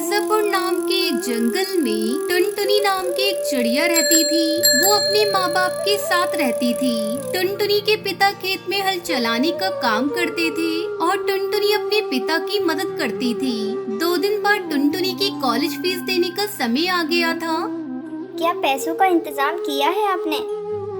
मिर्जापुर नाम के एक जंगल में टुनटुनी नाम की एक चिड़िया रहती थी। वो अपने माँ बाप के साथ रहती थी। टुनटुनी के पिता खेत में हल चलाने का काम करते थे और टुनटुनी अपने पिता की मदद करती थी। 2 दिन बाद टुनटुनी की कॉलेज फीस देने का समय आ गया था। क्या पैसों का इंतजाम किया है आपने?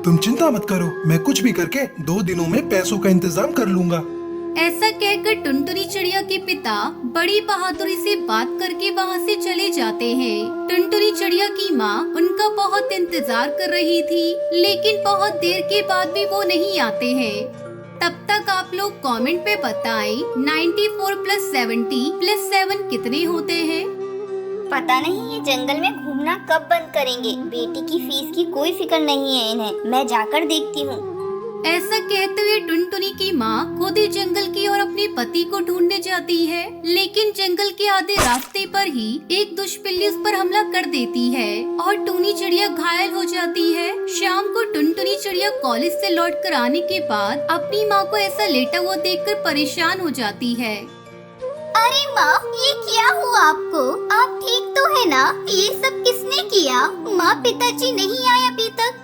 तुम चिंता मत करो, मैं कुछ भी करके 2 दिनों में पैसों का इंतजाम कर लूंगा। ऐसा कहकर टुनटुनी चिड़िया के पिता बड़ी बहादुरी से बात करके वहाँ से चले जाते हैं। टुनटुनी चिड़िया की माँ उनका बहुत इंतजार कर रही थी, लेकिन बहुत देर के बाद भी वो नहीं आते हैं। तब तक आप लोग कमेंट पे बताएं 94 + 70 + 7 कितने होते हैं? पता नहीं ये जंगल में घूमना कब बंद करेंगे। बेटी की फीस की कोई फिक्र नहीं है इन्हें। मैं जाकर देखती हूँ। ऐसा कहते हुए टुनटुनी की माँ खुद ही जंगल की ओर अपने पति को ढूंढने जाती है, लेकिन जंगल के आधे रास्ते पर ही एक दुष्ट-बिल्ली उस पर हमला कर देती है और टुनी चिड़िया घायल हो जाती है। शाम को टुनटुनी चिड़िया कॉलेज से लौट कर आने के बाद अपनी माँ को ऐसा लेटा हुआ देखकर परेशान हो जाती है। अरे माँ, ये क्या हुआ आपको? आप ठीक तो है ना? ये सब किसने किया? माँ, पिताजी नहीं आए अभी तक?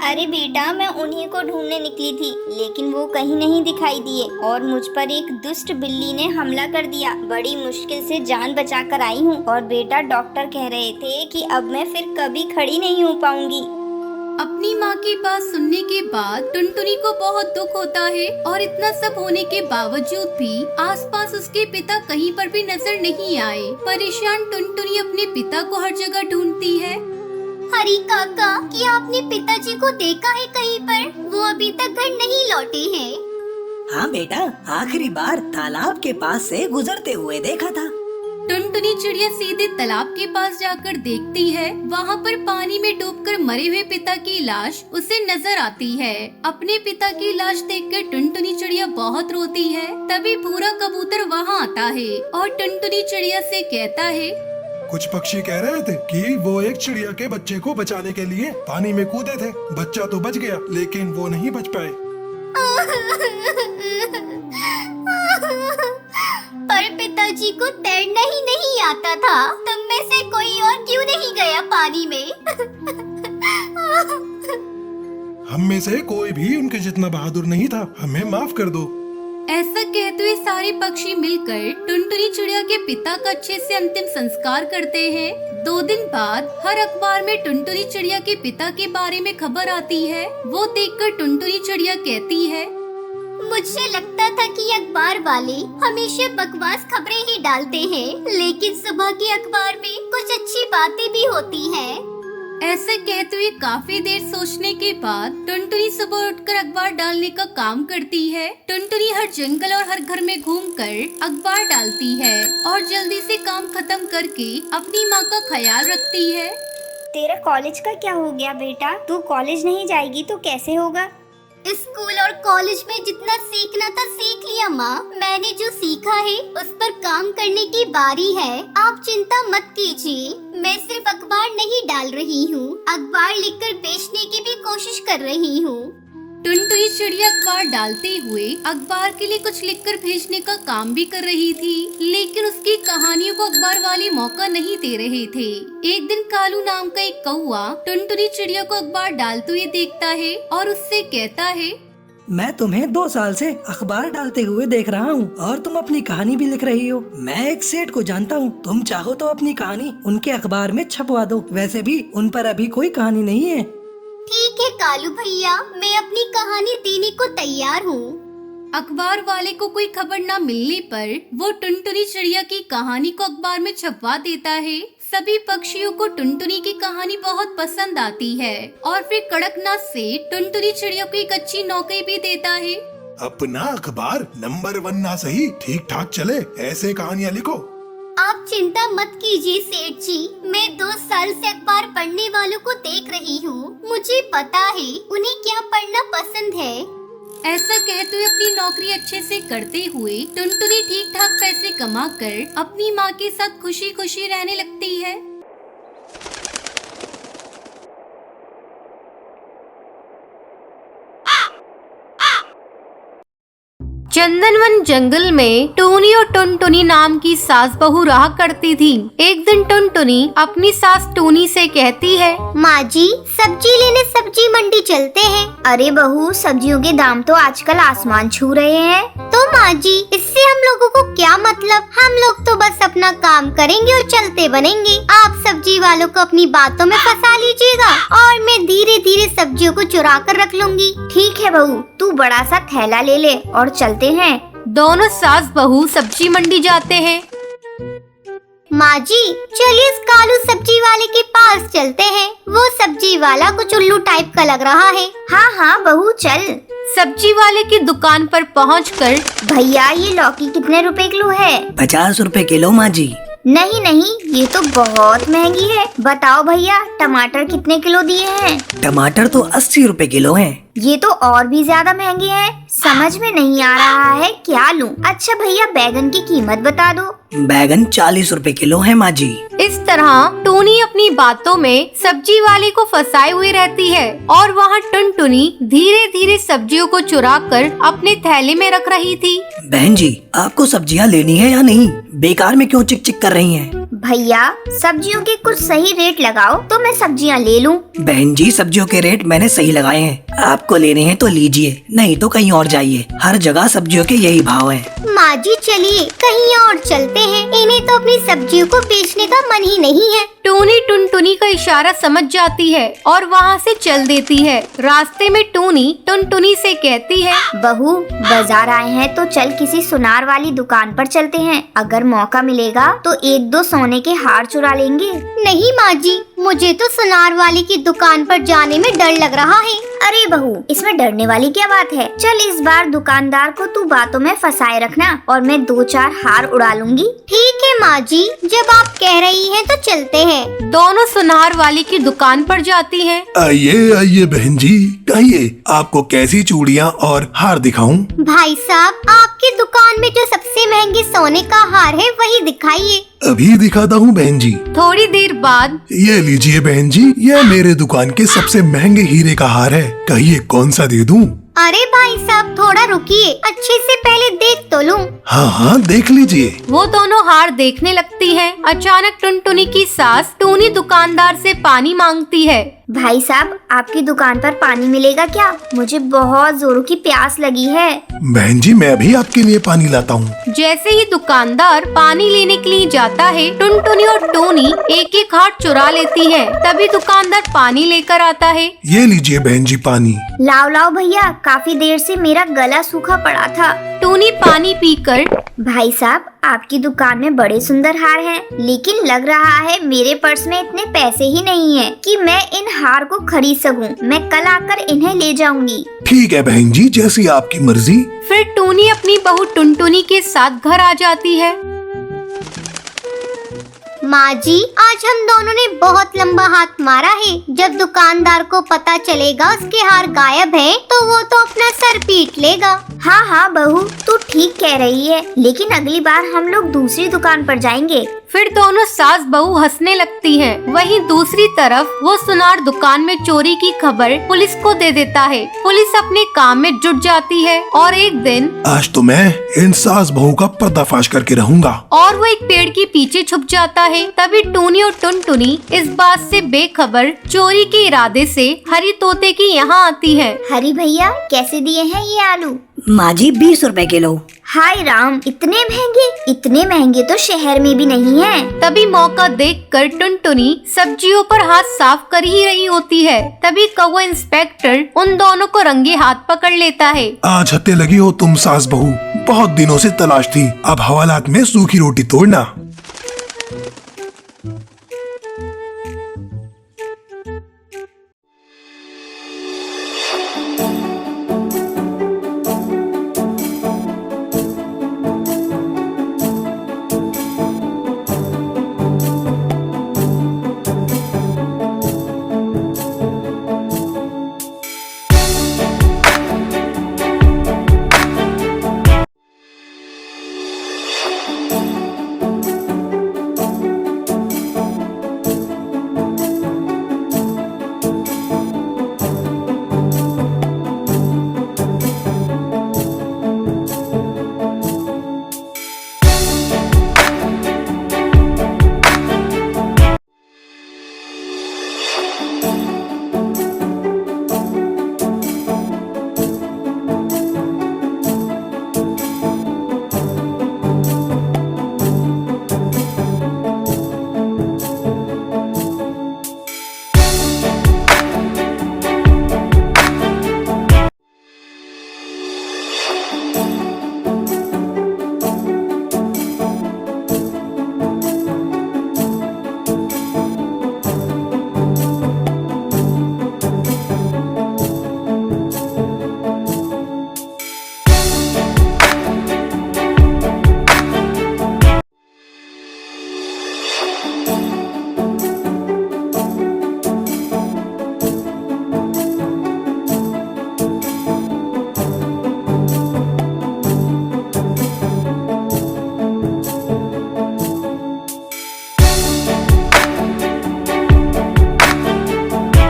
अरे बेटा, मैं उन्हीं को ढूंढने निकली थी, लेकिन वो कहीं नहीं दिखाई दिए और मुझ पर एक दुष्ट बिल्ली ने हमला कर दिया। बड़ी मुश्किल से जान बचाकर आई हूँ। और बेटा, डॉक्टर कह रहे थे कि अब मैं फिर कभी खड़ी नहीं हो पाऊंगी। अपनी माँ की बात सुनने के बाद टुनटुनी को बहुत दुख होता है और इतना सब होने के बावजूद भी आसपास उसके पिता कहीं पर भी नजर नहीं आए। परेशान टुनटुनी अपने पिता को हर जगह ढूंढती है। हरी काका, क्या आपने पिताजी को देखा है कहीं पर? वो अभी तक घर नहीं लौटे हैं। हाँ बेटा, आखिरी बार तालाब के पास से गुजरते हुए देखा था। टुनटुनी चिड़िया सीधे तालाब के पास जाकर देखती है। वहाँ पर पानी में डूबकर मरे हुए पिता की लाश उसे नजर आती है। अपने पिता की लाश देखकर टुनटुनी चिड़िया बहुत रोती है। तभी भूरा कबूतर वहाँ आता है और टुनटुनी चिड़िया से कहता है, कुछ पक्षी कह रहे थे कि वो एक चिड़िया के बच्चे को बचाने के लिए पानी में कूदे थे। बच्चा तो बच गया, लेकिन वो नहीं बच पाए। पर पिताजी को तैरना ही नहीं आता था। तुम में से कोई और क्यों नहीं गया पानी में? हम में से कोई भी उनके जितना बहादुर नहीं था। हमें माफ कर दो। ऐसा कहते हुए सारे पक्षी मिलकर टुनटुनी चिड़िया के पिता का अच्छे से अंतिम संस्कार करते हैं। 2 दिन बाद हर अखबार में टुनटुनी चिड़िया के पिता के बारे में खबर आती है। वो देखकर टुनटुनी चिड़िया कहती है, मुझे लगता था कि अखबार वाले हमेशा बकवास खबरें ही डालते हैं, लेकिन सुबह के अखबार में कुछ अच्छी बातें भी होती हैं। ऐसा कहते हुए काफी देर सोचने के बाद टुनटुनी सुबह उठकर अखबार डालने का काम करती है। टुनटुनी हर जंगल और हर घर में घूमकर अखबार डालती है और जल्दी से काम खत्म करके अपनी माँ का ख्याल रखती है। तेरा कॉलेज का क्या हो गया बेटा? तू कॉलेज नहीं जाएगी तो कैसे होगा? स्कूल और कॉलेज में जितना सीखना था सीख लिया माँ। मैंने जो सीखा है उस पर काम करने की बारी है। आप चिंता मत कीजिए। मैं सिर्फ अखबार नहीं डाल रही हूँ, अखबार लिखकर बेचने की भी कोशिश कर रही हूँ। टुनटुनी चिड़िया अखबार डालते हुए अखबार के लिए कुछ लिखकर भेजने का काम भी कर रही थी, लेकिन उसकी कहानियों को अखबार वाले मौका नहीं दे रहे थे। एक दिन कालू नाम का एक कौआ टुनटुनी चिड़िया को अखबार डालते हुए देखता है और उससे कहता है, मैं तुम्हें 2 साल से अखबार डालते हुए देख रहा हूँ और तुम अपनी कहानी भी लिख रही हो। मैं एक सेठ को जानता हूँ, तुम चाहो तो अपनी कहानी उनके अखबार में छपवा दो। वैसे भी उन पर अभी कोई कहानी नहीं है। ठीक है कालू भैया, मैं अपनी कहानी देने को तैयार हूँ। अखबार वाले को कोई खबर न मिलने पर वो टुनटुनी चिड़िया की कहानी को अखबार में छपवा देता है। सभी पक्षियों को टुनटुनी की कहानी बहुत पसंद आती है और फिर कड़कनाथ से टुनटुनी चिड़िया को एक अच्छी नौकरी भी देता है। अपना अखबार नंबर 1 ना सही, ठीक ठाक चले, ऐसे कहानियाँ लिखो। आप चिंता मत कीजिए सेठ जी। मैं 2 साल से अखबार पढ़ने वालों को देख रही हूँ। मुझे पता है उन्हें क्या पढ़ना पसंद है। ऐसा कहते हुए अपनी नौकरी अच्छे से करते हुए टुनटुनी ठीक ठाक पैसे कमाकर अपनी माँ के साथ खुशी खुशी रहने लगती है। चंदनवन जंगल में टूनी और टुनटुनी नाम की सास बहू रहा करती थी। एक दिन टुनटुनी अपनी सास टूनी से कहती है, माँ जी सब्जी लेने सब्जी मंडी चलते हैं। अरे बहू सब्जियों के दाम तो आजकल आसमान छू रहे हैं। तो माँ जी इससे हम लोगों को क्या मतलब, हम लोग तो बस अपना काम करेंगे और चलते बनेंगे। आप सब्जी वालों को अपनी बातों में फंसा लीजिएगा और मैं धीरे धीरे सब्जियों को चुरा कर रख लूंगी। ठीक है बहू, तू बड़ा सा थैला ले ले और चलते हैं। दोनों सास बहू सब्जी मंडी जाते हैं। माँ जी चलिए इस कालू सब्जी वाले के पास चलते हैं। वो सब्जी वाला कुछ उल्लू टाइप का लग रहा है। हाँ हाँ बहू चल। सब्जी वाले की दुकान पर पहुंचकर, भैया ये लौकी कितने रुपए किलो है? 50 रुपए किलो माँ जी। नहीं नहीं ये तो बहुत महंगी है। बताओ भैया टमाटर कितने किलो दिए हैं? टमाटर तो 80 रुपए किलो हैं। ये तो और भी ज्यादा महंगे हैं। समझ में नहीं आ रहा है क्या लूं। अच्छा भैया बैगन की कीमत बता दो। बैगन 40 रुपए किलो है माँ जी। इस तरह टूनी अपनी बातों में सब्जी वाले को फंसाए हुई रहती है और वहाँ टुनटुनी धीरे धीरे सब्जियों को चुराकर अपने थैले में रख रही थी। बहन जी आपको सब्जियाँ लेनी है या नहीं? बेकार में क्यों चिक चिक कर रही हैं? भैया सब्जियों के कुछ सही रेट लगाओ तो मैं सब्जियाँ ले लूं। बहन जी सब्जियों के रेट मैंने सही लगाए हैं। आपको लेने हैं तो लीजिए, नहीं तो कहीं और जाइए। हर जगह सब्जियों के यही भाव हैं। माँ जी चलिए कहीं और चलते हैं। इन्हें तो अपनी सब्जियों को बेचने का मन ही नहीं है। टूनी टुनटुनी का इशारा समझ जाती है और वहाँ से चल देती है। रास्ते में टूनी टुनटुनी से कहती है, बहू बाजार आए हैं तो चल किसी सुनार वाली दुकान पर चलते हैं। अगर मौका मिलेगा तो 1-2 सोने के हार चुरा लेंगे। नहीं माँ जी मुझे तो सुनार वाली की दुकान पर जाने में डर लग रहा है। अरे बहू इसमें डरने वाली क्या बात है। चल इस बार दुकानदार को तू बातों में फंसाए रखना और मैं 2-4 हार उड़ा लूंगी। ठीक है माँ जी जब आप कह रही हैं तो चलते हैं। दोनों सुनार वाली की दुकान पर जाती हैं। आइए आइए बहन जी, कहिए आपको कैसी चूड़ियाँ और हार दिखाऊं? भाई साहब आपकी दुकान में जो सबसे महंगे सोने का हार है वही दिखाइए। अभी दिखाता हूँ बहन जी। थोड़ी देर बाद, ये लीजिए बहन जी, ये मेरे दुकान के सबसे महंगे हीरे का हार है। कहिए कौन सा दे दूं? अरे भाई साहब थोड़ा रुकिए, अच्छे से पहले देख तो लूं। हाँ हाँ देख लीजिए। वो दोनों हार देखने लगती हैं। अचानक टुनटुनी की सास टूनी दुकानदार से पानी मांगती है। भाई साहब आपकी दुकान पर पानी मिलेगा क्या? मुझे बहुत जोरों की प्यास लगी है। बहन जी मैं अभी आपके लिए पानी लाता हूँ। जैसे ही दुकानदार पानी लेने के लिए जाता है, टुनटुनी और टोनी एक एक हार चुरा लेती है। तभी दुकानदार पानी लेकर आता है। ये लीजिए बहन जी पानी। लाओ लाओ भैया, काफी देर से मेरा गला सूखा पड़ा था। टूनी पानी पीकर, भाई साहब आपकी दुकान में बड़े सुंदर हार हैं, लेकिन लग रहा है मेरे पर्स में इतने पैसे ही नहीं हैं कि मैं इन हार को खरीद सकूं। मैं कल आकर इन्हें ले जाऊंगी। ठीक है बहन जी जैसी आपकी मर्जी। फिर टूनी अपनी बहू टुनटुनी के साथ घर आ जाती है। माँ जी आज हम दोनों ने बहुत लंबा हाथ मारा है। जब दुकानदार को पता चलेगा उसके हार गायब है तो वो तो अपना सर पीट लेगा। हाँ हाँ बहू तू ठीक कह रही है, लेकिन अगली बार हम लोग दूसरी दुकान पर जाएंगे। फिर दोनों सास बहू हंसने लगती हैं। वहीं दूसरी तरफ वो सुनार दुकान में चोरी की खबर पुलिस को दे देता है। पुलिस अपने काम में जुट जाती है और एक दिन आज तो मैं इन सास बहू का पर्दाफाश करके रहूंगा। और वो एक पेड़ के पीछे छुप जाता है। तभी टूनी और टुनटुनी इस बात से बेखबर चोरी के इरादे से हरी तोते की यहाँ आती है। हरी भैया कैसे दिए हैं ये आलू? माँ जी 20 रुपए किलो। हाय राम इतने महंगे? इतने महंगे तो शहर में भी नहीं है। तभी मौका देखकर टुनटुनी सब्जियों पर हाथ साफ कर ही रही होती है। तभी कौवा इंस्पेक्टर उन दोनों को रंगे हाथ पकड़ लेता है। आज हत्ते लगी हो तुम सास बहू, बहुत दिनों से तलाश थी। अब हवालात में सूखी रोटी तोड़ना।